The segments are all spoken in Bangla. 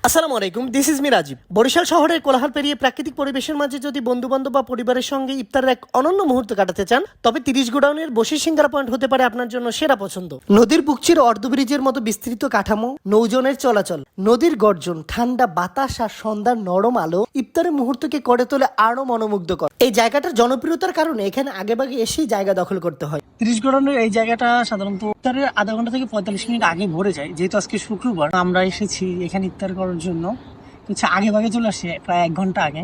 আসসালামু আলাইকুম, this is me Rajib. Barishal শহরের কোলাহল পেরিয়ে প্রাকৃতিক পরিবেশের মাঝে যদি বন্ধু-বান্ধব বা পরিবারের সঙ্গে ইফতারের এক অনন্য মুহূর্ত কাটাতে চান, তবে 30 গোডাউনের বসি সিঙ্গারা পয়েন্ট হতে পারে আপনার জন্য সেরা পছন্দ। নদীর বুকচির অর্ধব্রিজের মতো বিস্তৃত কাঠামো, নৌজনের চলাচল, নদীর গর্জন, ঠান্ডা বাতাস আর সন্ধ্যার নরম আলো ইফতারের মুহূর্তকে করে তোলে আরো মনোমুগ্ধকর। এই জায়গাটার জনপ্রিয়তার কারণে এখানে আগেভাগে এসেই জায়গা দখল করতে হয়। 30 গোডাউনের এই জায়গাটা সাধারণত ইফতারের আধা ঘন্টা থেকে 45 মিনিট আগে ভরে যায়। যেহেতু আজকে শুক্রবার, আমরা এসেছি এখানে ইফতার করার জন্য। আগে ভাগে চলে আসে, প্রায় 1 ঘন্টা আগে,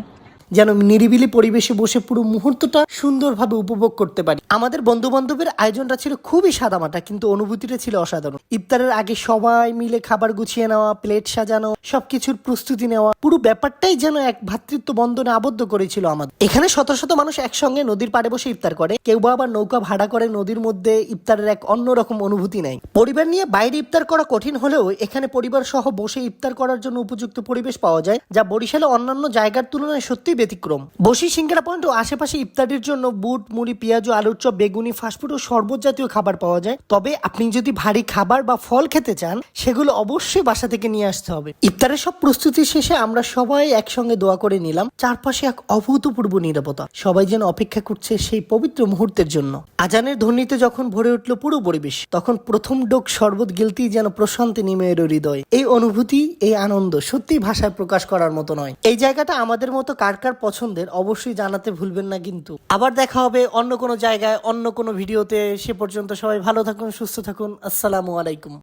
যেন নিরিবিলি পরিবেশে বসে পুরো মুহূর্তটা সুন্দরভাবে উপভোগ করতে পারি। আমাদের বন্ধু বান্ধবের আয়োজনটা ছিল খুবই সাদামাটা, কিন্তু অনুভূতিটা ছিল অসাধারণ। ইফতারের আগে সবাই মিলে খাবার গুছিয়ে নেওয়া, প্লেট সাজানো, সবকিছুর প্রস্তুতি নেওয়া, পুরো ব্যাপারটাই যেন এক ভ্রাতৃত্ব বন্ধনে আবদ্ধ করেছিল আমাদের। এখানে শত শত মানুষ একসঙ্গে নদীর পাড়ে বসে ইফতার করে, কেউ বা আবার নৌকা ভাড়া করে নদীর মধ্যে ইফতারের এক অন্যরকম অনুভূতি নেয়। পরিবার নিয়ে বাইরে ইফতার করা কঠিন হলেও এখানে পরিবার সহ বসে ইফতার করার জন্য উপযুক্ত পরিবেশ পাওয়া যায়, যা বরিশালে অন্যান্য জায়গার তুলনায় সত্যি ব্যতিক্রম। বসি সিঙ্গারা পয়েন্ট ও আশেপাশে ইফতারির জন্য বুট, মুড়ি, পেঁয়াজ, আলুর চপ, বেগুনি, ফাস্টফুড ও শরবত জাতীয় খাবার পাওয়া যায়। তবে আপনি যদি ভারী খাবার বা ফল খেতে চান, সেগুলো অবশ্যই বাসা থেকে নিয়ে আসতে হবে। ইফতারের সব প্রস্তুতি শেষে আমরা সবাই একসঙ্গে দোয়া করে নিলাম। চারপাশে এক অভূতপূর্ব নিরাপত্তা, সবাই যেন অপেক্ষা করছে সেই পবিত্র মুহূর্তের জন্য। আজানের ধ্বনিতে যখন ভরে উঠল পুরো পরিবেশ, তখন প্রথম ডোক শরবত গিলতেই যেন প্রশান্তি নেমে এলো হৃদয়। এই অনুভূতি, এই আনন্দ সত্যি ভাষায় প্রকাশ করার মতো নয়। এই জায়গাটা আমাদের মতো কার কার পছন্দের অবশ্যই জানাতে ভুলবেন না কিন্তু। আবার দেখা হবে অন্য কোনো জায়গায়, অন্য কোনো ভিডিওতে। সে পর্যন্ত সবাই ভালো থাকুন, সুস্থ থাকুন। আসসালামু আলাইকুম।